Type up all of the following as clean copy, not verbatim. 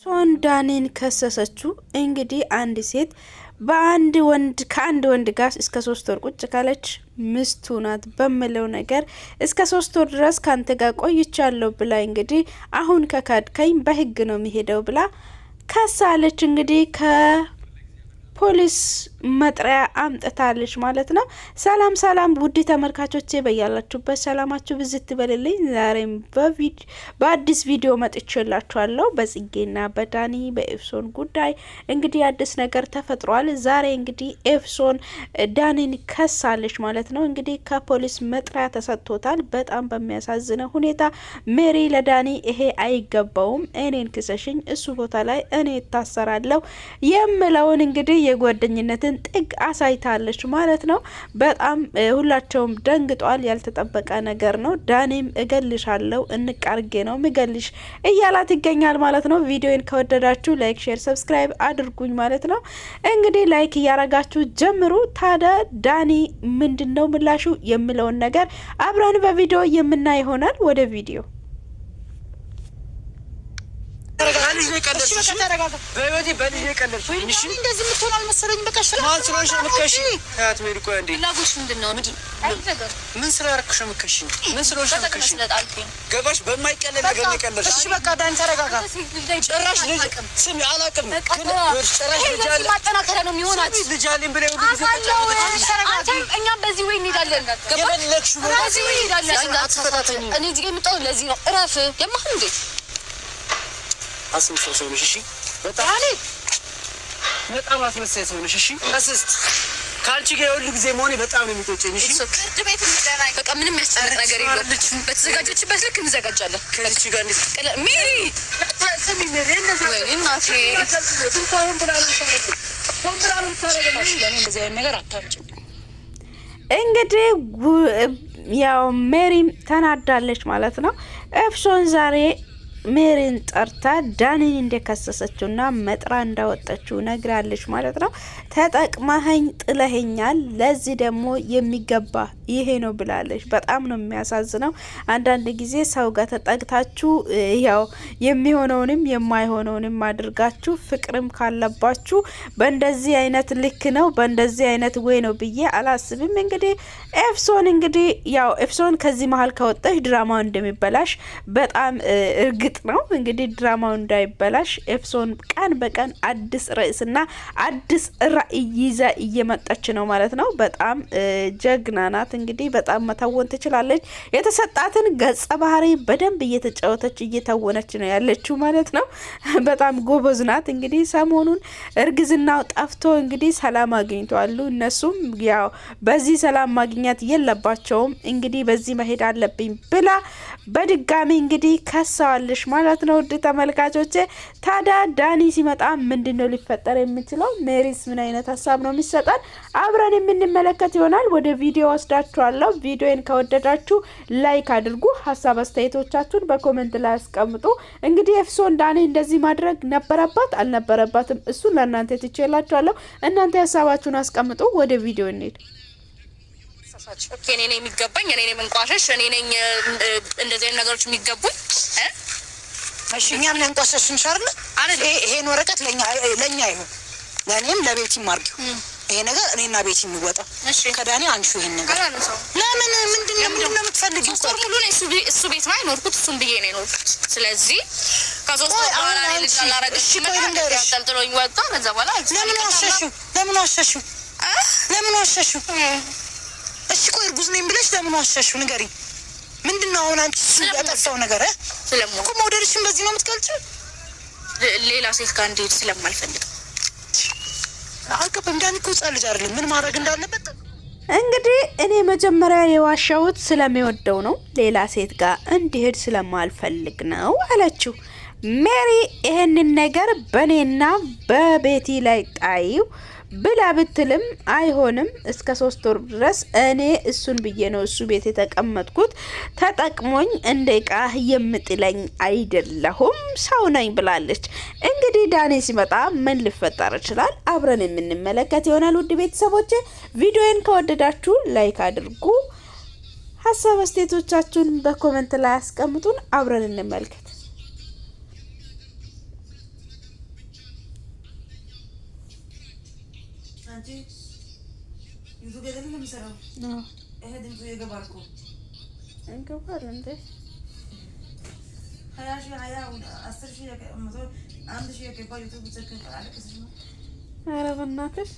ሶን ዳኒን ከሰሰችው። እንግዲህ አንድ ሴት ከአንድ ወንድ ጋር እስከ 3 ወር ቁጭ ካለች ሚስቱ ናት በሚለው ነገር እስከ 3 ወር ድረስ ካንተ ጋር ቆይቻለሁ ብላ እንግዲህ አሁን ከካድከኝ በህግ ነው የሚሄደው ብላ ከሳለች። እንግዲህ ፖሊስ መጥሪያ አምጥታለች ማለት ነው። ሰላም ሰላም ውድ ተመልካቾቼ በያላችሁበት ሰላማችሁ ብዝት ይበልልኝ። ዛሬም በአዲስ ቪዲዮ መጥቼላችኋለሁ። በጽጌና በዳኒ በኤፍሶን ጉዳይ እንግዲህ አዲስ ነገር ተፈጥሯል። ዛሬ እንግዲህ ኤፍሶን ዳኒን ከሳለች ማለት ነው። እንግዲህ ከፖሊስ መጥሪያ ተሰጥቶታል። በጣም በሚያሳዝነው ሁኔታ ሜሪ ለዳኒ ይሄ አይገባውም፣ እኔን ክሰሽኝ፣ እሱ ቦታ ላይ እኔ እታሰራለሁ የምለውን እንግዲህ የጓደኝነትን ጥግ አሳይታለች ማለት ነው። በጣም ሁላቸውም ደንግጧል። ያልተጠበቀ ነገር ነው። ዳኒም እገልሻለሁ እንቃርጌ ነው ምገልሽ እያላት ይገኛል ማለት ነው። ቪዲዮን ከወደዳችሁ ላይክ፣ ሼር፣ ሰብስክራይብ አድርጉኝ ማለት ነው። እንግዲህ ላይክ እያረጋችሁ ጀምሩ። ታዲያ ዳኒ ምንድነው ምላሹ የሚለውን ነገር አብረን በቪዲዮ የምናይ ይሆናል። ወደ ቪዲዮ አስመሳይ ነሽ። እሺ በጣም አስመሳይ ነሽ። እሺ አስስት ካልቺ ጋር ሁሉ ጊዜ መሆኔ በጣም ነው የሚቆጨኝ። እሺ ፍርድ ቤት እንገናኝ። በቃ ምንም ያስጨንቅ ነገር የለም። በተዘጋጀችበት ልክ እንዘጋጃለን። ከልቺ ጋር እንዴት ሜሪ ታሰሚ ሜሪ እናቴ ትንታውን ብላለን ነገር አታምጪ። እንግዲህ ያው ሜሪም ተናዳለች ማለት ነው። ኤፍሶን ዛሬ ሜሪን ጠርታ ዳኒን እንደከሰሰችውና መጥራ እንዳወጣችው ነግራለች ማለት ነው። ተጠቅመኸኝ ጥለኸኛል፣ ለዚህ ደግሞ የሚገባ ይሄ ነው ብላለች። በጣም ነው የሚያሳዝነው። አንዳንድ ጊዜ ሰው ጋር ተጠግታችሁ ያው የሚሆነውንም የማይሆነውንም አድርጋችሁ ፍቅርም ካለባችሁ በእንደዚህ አይነት ልክ ነው በእንደዚህ አይነት ወይ ነው ብዬ አላስብም። እንግዲህ ኤፍሶን ከዚህ መሀል ከወጣች ድራማው እንደሚበላሽ በጣም እርግጥ ነው። እንግዲህ ድራማው እንዳይበላሽ ኤፍሶን ቀን በቀን አዲስ ርዕስና አዲስ ራዕይ ይዛ እየመጣች ነው ማለት ነው። በጣም ጀግና ናት። እንግዲህ በጣም መተወን ትችላለች። የተሰጣትን ገጸ ባህሪ በደንብ እየተጫወተች እየተወነች ነው ያለችው ማለት ነው። በጣም ጎበዝ ናት። እንግዲህ ሰሞኑን እርግዝናው ጠፍቶ እንግዲህ ሰላም አግኝተዋል። እነሱም ያው በዚህ ሰላም ማግኘት የለባቸውም እንግዲህ በዚህ መሄድ አለብኝ ብላ በድጋሚ እንግዲህ ከሳዋለሽ ማለት ነው። ውድ ተመልካቾቼ ታዲያ ዳኒ ሲመጣ ምንድነው ሊፈጠር የሚችለው? ሜሪስ ምን አይነት ሀሳብ ነው የሚሰጣን? አብረን የምንመለከት ይሆናል። ወደ ቪዲዮ ወስዳችኋለሁ። ቪዲዮን ከወደዳችሁ ላይክ አድርጉ። ሀሳብ አስተያየቶቻችሁን በኮሜንት ላይ አስቀምጡ። እንግዲህ ኤፍሶን ዳኒ እንደዚህ ማድረግ ነበረባት አልነበረባትም? እሱን ለእናንተ ትቼላችኋለሁ። እናንተ ሀሳባችሁን አስቀምጡ። ወደ ቪዲዮ እንሂድ። እኔ ነኝ የሚገባኝ፣ እኔ ነኝ መንቋሸሽ፣ እኔ ነኝ እንደዚህ አይነት ነገሮች የሚገቡኝ። እሺ እኛ ምን እንቋሸሽን ሻርለ አይደል? ይሄን ወረቀት ለኛ ይሁን፣ ለኔም ለቤቲም አርጊው። ይሄ ነገር እኔና ቤቲ የሚወጣ ከዳኒ አንሹ። ይሄን ነገር ለምን ምንድነው የምትፈልጊው? ሶስት ሙሉ ነው እሱ ቤት ነው አይኖርኩት፣ እሱን ብዬ ነው የኖርኩት። ስለዚህ ከሶስት ወር በኋላ ላይ ልታላረግሽ ተልጥሎኝ ወጣ። ከዛ በኋላ ለምን ዋሸሽው? እሺ ቆይ እርጉዝ ነኝ ብለሽ ለምን ዋሸሽው? ንገሪኝ። ምንድነው አሁን አንቺ ያጠፋው ነገር? እኮ መውደድሽን በዚህ ነው የምትገልጪው? ሌላ ሴት ጋር እንድሄድ ስለማልፈልግ አልገባም። ዳኒ እኮ ሕፃን ልጅ አይደለም፣ ምን ማድረግ እንዳለበት። እንግዲህ እኔ መጀመሪያ የዋሻሁት ስለሚወደው ነው፣ ሌላ ሴት ጋር እንዲሄድ ስለማልፈልግ ነው አለችው። ሜሪ ይሄንን ነገር በእኔና በቤቲ ላይ ጣይው ብላ ብትልም አይሆንም። እስከ 3 ወር ድረስ እኔ እሱን ብዬ ነው እሱ ቤት የተቀመጥኩት። ተጠቅሞኝ እንደ ዕቃ የምጥለኝ አይደለሁም፣ ሰው ነኝ ብላለች። እንግዲህ ዳኒ ሲመጣ ምን ሊፈጠር ይችላል? አብረን የምንመለከት ይሆናል። ውድ ቤተሰቦቼ ቪዲዮን ከወደዳችሁ ላይክ አድርጉ። ሀሳብ አስተያየቶቻችሁን በኮሜንት ላይ አስቀምጡን። አብረን እንመልከት። አንቺ ዩቱብ ገደል ነው የሚሰራው። ይሄ ድምፁ ይገባል እኮ እንገባል እንዴ 10,000 1,000 የገባ ዩቱብ ዘከን አለቀስሽ ነው። ኧረ በእናትሽ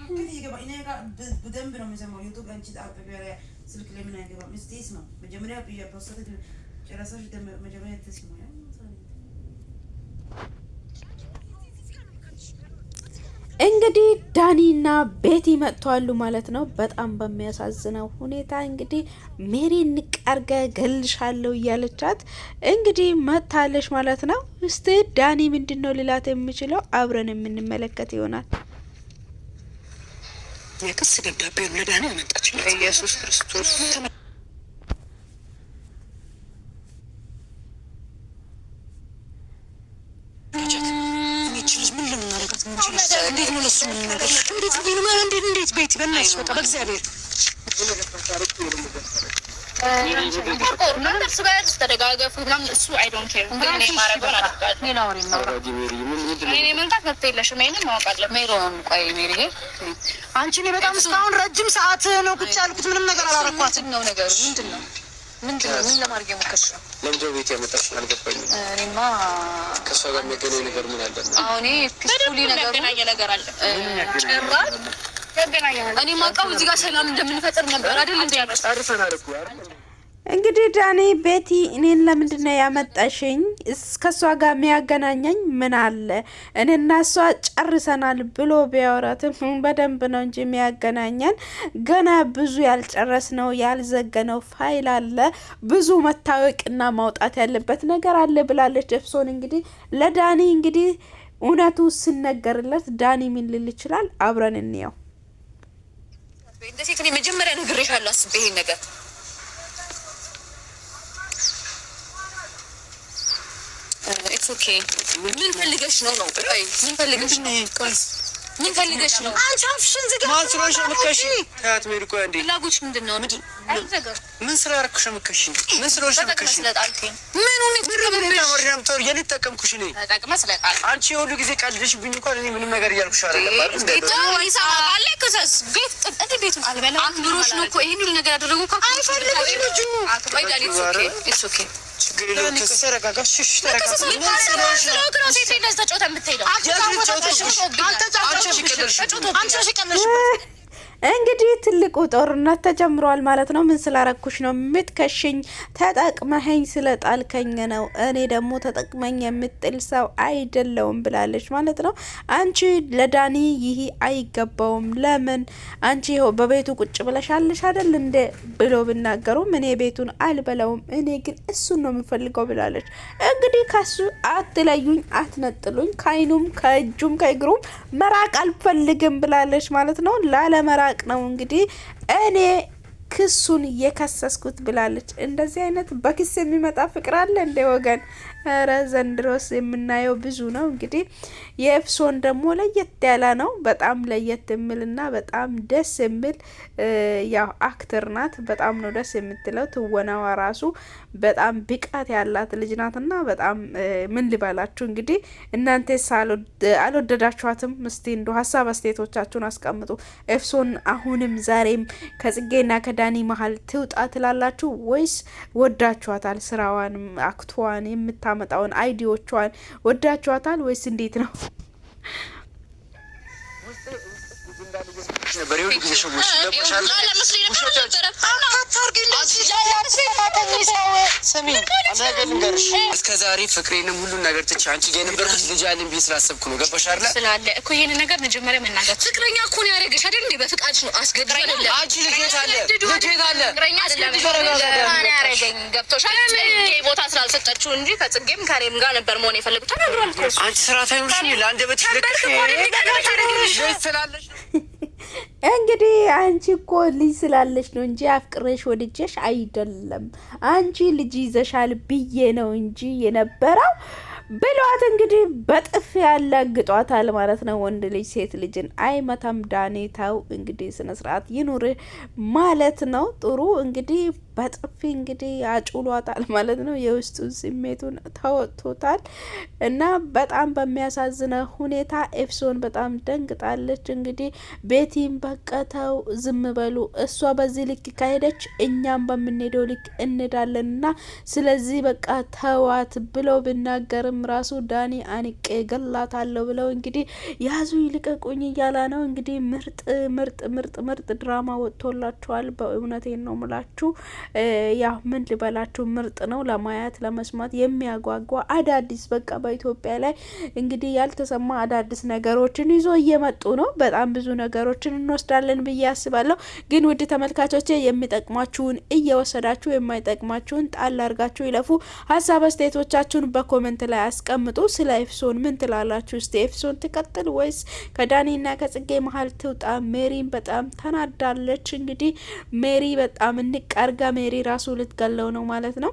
ግን ይገባ እኔ ጋር በደንብ ነው የሚሰማው ዩቱብ። አንቺ አጥቢያ ላይ ስልክ ላይ ምን አይገባም። ስቴስ ነው መጀመሪያ ፖስት ጨረሰሽ መጀመሪያ ተስማያ እንግዲህ ዳኒና ቤቲ መጥተዋል ማለት ነው። በጣም በሚያሳዝነው ሁኔታ እንግዲህ ሜሪ ንቃርገ ገልሻለሁ እያለቻት እንግዲህ መጥታለች ማለት ነው። እስቲ ዳኒ ምንድነው ሊላት የሚችለው አብረን የምንመለከት ይሆናል። የክስ ደብዳቤ ለዳኒ ያመጣችው ኢየሱስ ክርስቶስ እንዴት ነው ለሱ ምን ነገር እንዴት ቤት በእናትሽ በቃ በእግዚአብሔር ተደጋገፉ ምናምን እሱ አይ ዶንት ኬር ግን እኔ ማረጋውን አድርጋለሁ። ሌላ ወሬ ነው እኔ መንካት መብት የለሽም። ይሄንን ማወቅ አለብሽ። ሜሮን ቆይ ሜሪ አንቺ እኔ በጣም እስካሁን ረጅም ሰዓት ነው ቁጭ ያልኩት። ምንም ነገር አላረኳትም ነው ነገሩ። ምንድነው ምን ለማድረግ የሞከርሽ ነው? ለምንድነው ቤት ያመጣሽ? አልገባኝም። እኔማ ከሷ ጋር የሚገናኝ ነገር ምን አለ? አሁን ፒስፉሊ ነገር አለ ጭራሽ ያገናኛል። እኔ ማውቀው እዚህ ጋር ሰላም እንደምንፈጥር ነበር አይደል? እንዴ አርፈናል እኮ አይደል? እንግዲህ ዳኒ ቤቲ እኔን ለምንድነው ያመጣሽኝ? እስከሷ ጋር የሚያገናኘኝ ምን አለ? እኔና እሷ ጨርሰናል ብሎ ቢያወራትም በደንብ ነው እንጂ የሚያገናኘን ገና ብዙ ያልጨረስነው ያልዘገነው ፋይል አለ፣ ብዙ መታወቅና ማውጣት ያለበት ነገር አለ ብላለች። ኤፍሶን እንግዲህ ለዳኒ እንግዲህ እውነቱ ሲነገርለት ዳኒ ምን ሊል ይችላል? አብረን እንየው። እንደዚህ እኔ መጀመሪያ ነግሬሻለሁ አስቤ ይሄን ነገር ኢትስ ኦኬ። ምን ፈልገሽ ነው? ቆይ ምን ፈልገሽ ነው? ምን ፈልገሽ ነው? አንቺ አፍሽን ዝጋ። ማን ስለሆንሽ ነው የምትከሺ? ታያት ሜሪ ቆይ አንዴ ፍላጎትሽ ምንድን ነው? ምን ስላደረኩሽ ነው የምትከሺ? ምን ስለሆንሽ ነው የምትከሺ? የኔ ተጠቀምኩሽ እኔ አንቺ የሁሉ ጊዜ ቀልድሽብኝ እንኳን እኔ ምንም ነገር እያልኩሽ አይደለም አይደል? ቤቱን አልበላም አክብሮሽ ነው እኮ ይሄን ሁሉ ነገር ያደረጉ እኮ አይፈልግም ልጁ። ቆይ ዳኒ ኢትስ ኦኬ ችግር የለውም። ተረጋጋሽ። እሺ ተረጋጋሽ። እንግዲህ ትልቁ ጦርነት ተጀምሯል ማለት ነው። ምን ስላረኩሽ ነው የምትከሽኝ? ተጠቅመኸኝ ስለጣልከኝ ነው። እኔ ደግሞ ተጠቅመኝ የምጥል ሰው አይደለውም ብላለች ማለት ነው። አንቺ ለዳኒ ይህ አይገባውም። ለምን አንቺ ይኸው በቤቱ ቁጭ ብለሻለሽ አይደል እንደ ብሎ ብናገሩም እኔ ቤቱን አልበላውም፣ እኔ ግን እሱን ነው የምፈልገው ብላለች። እንግዲህ ከሱ አትለዩኝ፣ አትነጥሉኝ፣ ከአይኑም ከእጁም ከእግሩም መራቅ አልፈልግም ብላለች ማለት ነው። ላለመራቅ ነው እንግዲህ እኔ ክሱን የከሰስኩት ብላለች። እንደዚህ አይነት በክስ የሚመጣ ፍቅር አለ እንደ ወገን? ኧረ ዘንድሮስ የምናየው ብዙ ነው። እንግዲህ የኤፍሶን ደግሞ ለየት ያለ ነው። በጣም ለየት የሚልና በጣም ደስ የሚል ያው አክተር ናት። በጣም ነው ደስ የምትለው። ትወናዋ ራሱ በጣም ብቃት ያላት ልጅ ናትና በጣም ምን ልባላችሁ እንግዲህ እናንተ አልወደዳችኋትም? እስቲ እንዶ ሀሳብ አስተያየቶቻችሁን አስቀምጡ። ኤፍሶን አሁንም ዛሬም ከጽጌና ከዳኒ መሀል ትውጣ ትላላችሁ ወይስ ወዳችኋታል? ስራዋን አክቷን የምታመጣውን አይዲዎቿን ወዳችኋታል ወይስ እንዴት ነው? እስከ ዛሬ ፍቅሬንም ሁሉን ነገር ትቼ አንቺ ጋር የነበርኩት ልጅ አለኝ ብዬ ስላሰብኩ ነው። ገባሽ አይደል? ስላለ እኮ ይሄንን ነገር መጀመሪያ መናገር ፍቅረኛ እኮ ነው ያደረገሽ አይደል? እንዴ በፍቃድሽ ነው አስገድዶ አይደለም። አንቺ ልጅ የት አለ? ልጅ የት አለ? ፍቅረኛ አይደለም ያደረገኝ። ገብቶሻል? ጽጌ ቦታ ስላልሰጠችው እንጂ ከጽጌም ከሬም ጋር ነበር መሆን የፈለጉት። ተናግሯል እኮ አንቺ ስራ ታይምሽ ለአንደበትሽ ልክሽ ስላለሽ እንግዲህ አንቺ እኮ ልጅ ስላለሽ ነው እንጂ አፍቅረሽ ወድጀሽ አይደለም። አንቺ ልጅ ይዘሻል ብዬ ነው እንጂ የነበረው ብሏት እንግዲህ በጥፍ ያላግጧታል ማለት ነው። ወንድ ልጅ ሴት ልጅን አይመታም። ዳኔታው እንግዲህ ስነ ስርዓት ይኑር ማለት ነው። ጥሩ እንግዲህ በጥፊ እንግዲህ አጭሏታል ማለት ነው። የውስጡን ስሜቱን ተወጥቶታል እና በጣም በሚያሳዝነ ሁኔታ ኤፍሶን በጣም ደንግጣለች። እንግዲህ ቤቲም በቀተው ዝም በሉ፣ እሷ በዚህ ልክ ካሄደች እኛም በምንሄደው ልክ እንዳለንና ስለዚህ በቃ ተዋት ብለው ብናገርም ራሱ ዳኒ አንቄ ገላታለሁ ብለው እንግዲህ ያዙ ይልቀቁኝ እያላ ነው። እንግዲህ ምርጥ ምርጥ ምርጥ ምርጥ ድራማ ወጥቶላችኋል። በእውነቴን ነው ምላችሁ። ያው ምን ልበላችሁ ምርጥ ነው ለማየት ለመስማት የሚያጓጓ አዳዲስ በቃ በኢትዮጵያ ላይ እንግዲህ ያልተሰማ አዳዲስ ነገሮችን ይዞ እየመጡ ነው። በጣም ብዙ ነገሮችን እንወስዳለን ብዬ አስባለሁ። ግን ውድ ተመልካቾቼ የሚጠቅማችሁን እየወሰዳችሁ የማይጠቅማችሁን ጣል አድርጋችሁ ይለፉ። ሀሳብ አስተያየቶቻችሁን በኮሜንት ላይ አስቀምጡ። ስለ ኤፍሶን ምን ትላላችሁ? እስቲ ኤፍሶን ትቀጥል ወይስ ከዳኒና ከጽጌ መሀል ትውጣ? ሜሪን በጣም ተናዳለች። እንግዲህ ሜሪ በጣም እንቃርጋ ሜሪ ራሱ ልትገለው ነው ማለት ነው።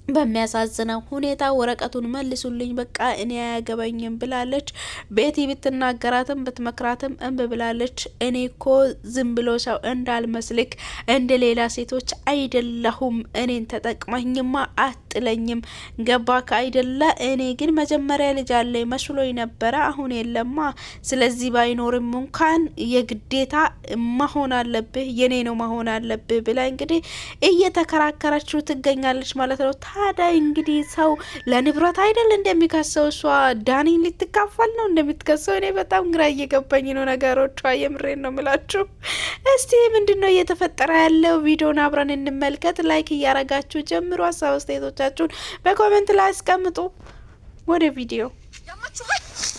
በሚያሳዝነው ሁኔታ ወረቀቱን መልሱልኝ በቃ እኔ አያገባኝም ብላለች። ቤቲ ብትናገራትም ብትመክራትም እንብ ብላለች። እኔ እኮ ዝም ብሎ ሰው እንዳልመስልክ እንደ ሌላ ሴቶች አይደለሁም፣ እኔን ተጠቅመኝማ አጥለኝም፣ ገባክ አይደለ? እኔ ግን መጀመሪያ ልጅ አለ መስሎኝ ነበረ፣ አሁን የለማ። ስለዚህ ባይኖርም እንኳን የግዴታ መሆን አለብህ፣ የኔ ነው መሆን አለብህ ብላ እንግዲህ እየተከራከረችው ትገኛለች ማለት ነው። ታዲያ እንግዲህ ሰው ለንብረት አይደል እንደሚከሰው እሷ ዳኒን ልትካፈል ነው እንደምትከሰው? እኔ በጣም ግራ እየገባኝ ነው ነገሮቿ። የምሬን ነው ምላችሁ። እስቲ ምንድነው እየተፈጠረ ያለው? ቪዲዮን አብረን እንመልከት። ላይክ እያረጋችሁ ጀምሩ። ሀሳብ አስተያየቶቻችሁን በኮሜንት ላይ አስቀምጡ። ወደ ቪዲዮ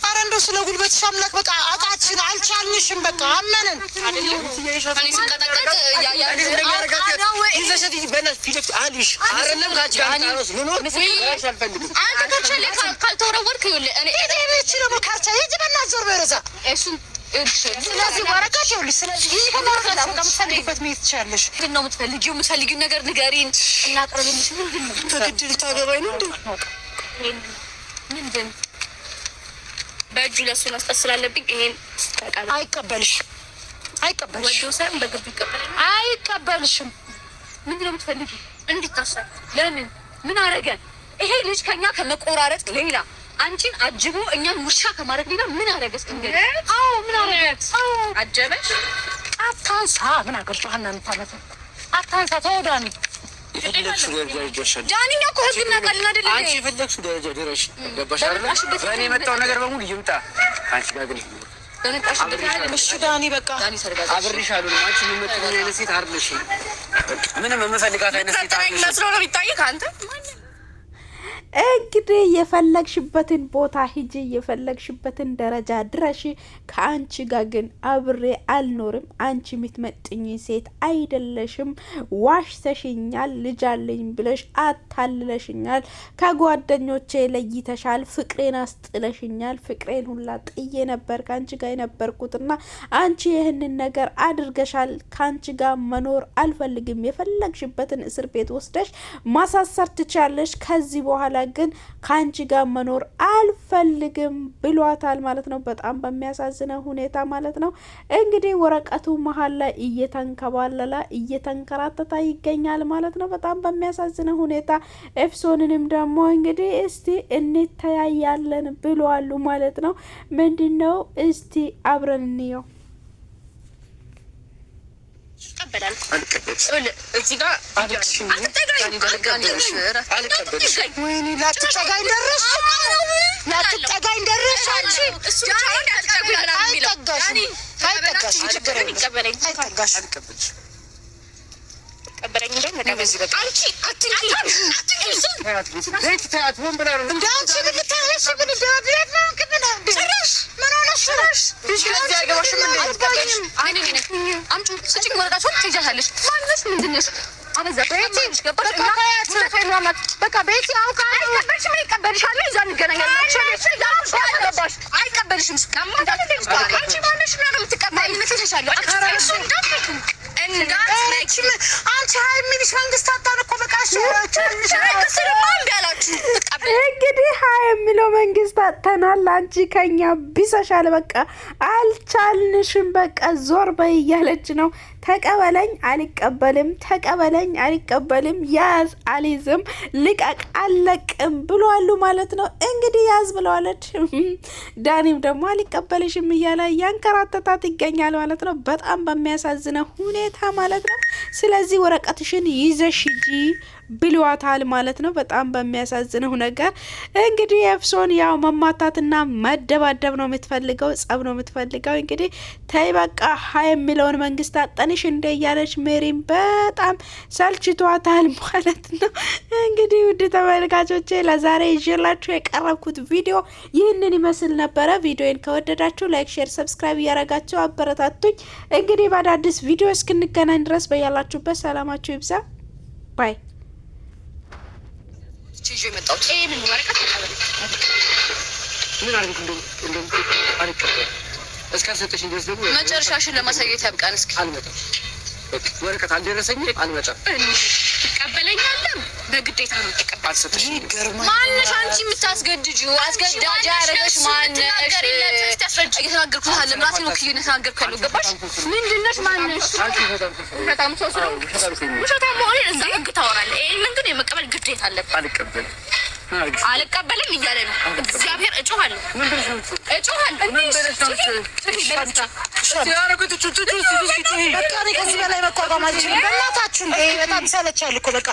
አረ እንደው ስለ ጉልበትሽ አምላክ በቃ አቃችን አልቻልንሽም። በቃ አመንን የምትፈልጊው ነገር ንገሪን። ታገባኝ ነው ምንድን በእጁ ለሱ መስጠት ስላለብኝ ይሄን ተቀበል። አይቀበልሽም። አይቀበልሽም። ምንድነው የምትፈልጊው? እንዲታሰር ለምን? ምን አረገን? ይሄ ልጅ ከኛ ከመቆራረጥ ሌላ አንቺን አጅቦ እኛን ውሻ ከማድረግ ሌላ ምን አረገስ? እንግዲህ ምን አረገት? አጀበሽ? አታንሳ። ምን አገርሽ? ሀናን ታመጣ አታንሳ። ተወዳኒ የፈለግሽው ደረጃ ይደርሻል። ዳኒኛ እኮ ህግና ቃልና አይደለም። አንቺ የፈለግሽው ደረጃ ድረሽ። ገባሽ አይደል? በእኔ የመጣው ነገር በሙሉ ይምጣ። አንቺ ጋር ግን እሺ ዳኒ በቃ አብሬሻለሁ። አንቺ የምትመጪው አይነት ሴት አይደለሽ። ምንም የምፈልጋት አይነት ሴት አይደለሽ። መስሎ ነው የሚታየው ካንተ። እንግዲህ የፈለግሽበትን ቦታ ሂጂ፣ የፈለግሽበትን ደረጃ ድረሽ። ከአንቺ ጋር ግን አብሬ አልኖርም። አንቺ የምትመጥኝ ሴት አይደለሽም። ዋሽተሽኛል። ልጅ አለኝ ብለሽ አታልለሽኛል። ከጓደኞቼ ለይተሻል። ፍቅሬን አስጥለሽኛል። ፍቅሬን ሁላ ጥዬ ነበር ከአንቺ ጋር የነበርኩትና አንቺ ይህንን ነገር አድርገሻል። ከአንቺ ጋር መኖር አልፈልግም። የፈለግሽበትን እስር ቤት ወስደሽ ማሳሰር ትቻለሽ። ከዚህ በኋላ ግን ከአንቺ ጋር መኖር አልፈልግም ብሏታል ማለት ነው። በጣም በሚያሳዝነው ሁኔታ ማለት ነው። እንግዲህ ወረቀቱ መሀል ላይ እየተንከባለለ እየተንከራተታ ይገኛል ማለት ነው። በጣም በሚያሳዝነው ሁኔታ ኤፍሶንንም ደግሞ እንግዲህ እስቲ እንተያያለን ብሏሉ ማለት ነው። ምንድነው? እስቲ አብረን እንየው። እዚህ ጋር ወይኔ ላትጠጋኝ ደረስሽ። አንቺ አይጠጋሽም። ችግር እንግዲህ ሀይ የሚለው መንግስት መንግስት አጥተናል፣ አንቺ ከኛ ቢሰሻል፣ በቃ አልቻልንሽም፣ በቃ ዞር በይ እያለች ነው። ተቀበለኝ አልቀበልም፣ ተቀበለኝ አልቀበልም፣ ያዝ አልይዝም፣ ልቀቅ አልለቅም ብለዋሉ ማለት ነው። እንግዲህ ያዝ ብለዋለች። ዳኒም ደግሞ አልቀበልሽም እያለ ያንከራተታት ይገኛል ማለት ነው። በጣም በሚያሳዝነው ሁኔታ ማለት ነው። ስለዚህ ወረቀትሽን ይዘሽ ሂጂ ብሏታል ማለት ነው። በጣም በሚያሳዝነው ነገር እንግዲህ ኤፍሶን ያው መማታትና መደባደብ ነው የምትፈልገው፣ ጸብ ነው የምትፈልገው። እንግዲህ ተይ በቃ ሀይ የሚለውን መንግስት አጠንሽ እንደ እያለች ሜሪም በጣም ሰልችቷታል ማለት ነው። እንግዲህ ውድ ተመልካቾቼ ለዛሬ ይዤላችሁ የቀረብኩት ቪዲዮ ይህንን ይመስል ነበረ። ቪዲዮን ከወደዳችሁ ላይክ፣ ሼር፣ ሰብስክራይብ እያረጋችሁ አበረታቱኝ። እንግዲህ በአዳዲስ ቪዲዮ እስክንገናኝ ድረስ በያላችሁበት ሰላማችሁ ይብዛ። ባይ ይዤ የመጣሁት ምን ወረቀት ምን አድርግ እንደም አልቀበል እስካልሰጠሽኝ ድረስ ደግሞ መጨረሻሽን ለማሳየት ያብቃን። እስኪ አልመጣም። በቃ ወረቀት አልደረሰኝም፣ አልመጣም። ትቀበለኛለህ? በግዴታ ነው ተቀበል። አልሰጠሽኝ። ማነሽ አንቺ የምታስገድጂው? አስገዳጅ ያደረገሽ ማነሽ? እየተናገርኩት አለ ምራሴ ነው ክዩ እየተናገርኩ ያለው ገባሽ? ምንድነሽ? ማነሽ? በጣም ሰው ውሸታም መሆኔ እዛ ህግ ታወራለህ። ይሄንን ግን የመቀበል ግዴታ አለብህ። አልቀበልም አልቀበልም እያለ ነው። እግዚአብሔር እጮሃለሁ፣ እጮሃለሁ። ከዚህ በላይ መቋቋም አልችልም። በእናታችሁ በጣም ይሰለቻል እኮ በቃ